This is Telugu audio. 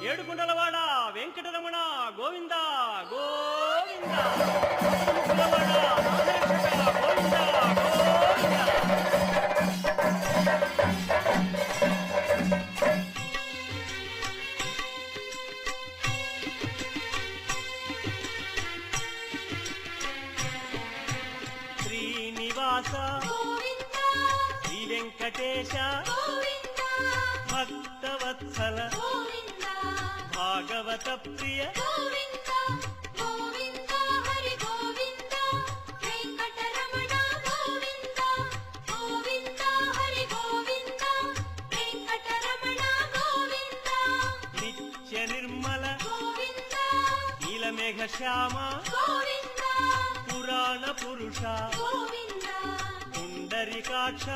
ఏడుకుండలవాడ వెంకటరమణ గోవింద గోవింద ఏడుకుండలవాడ నాగరక్షక గోవింద గోవింద. శ్రీనివాస శ్రీ వెంకటేశ భక్తవత్సల భాగవత ప్రియ నిత్య నిర్మల నీలమేఘ శ్యామ పురాణ పురుష పుండరీకాక్ష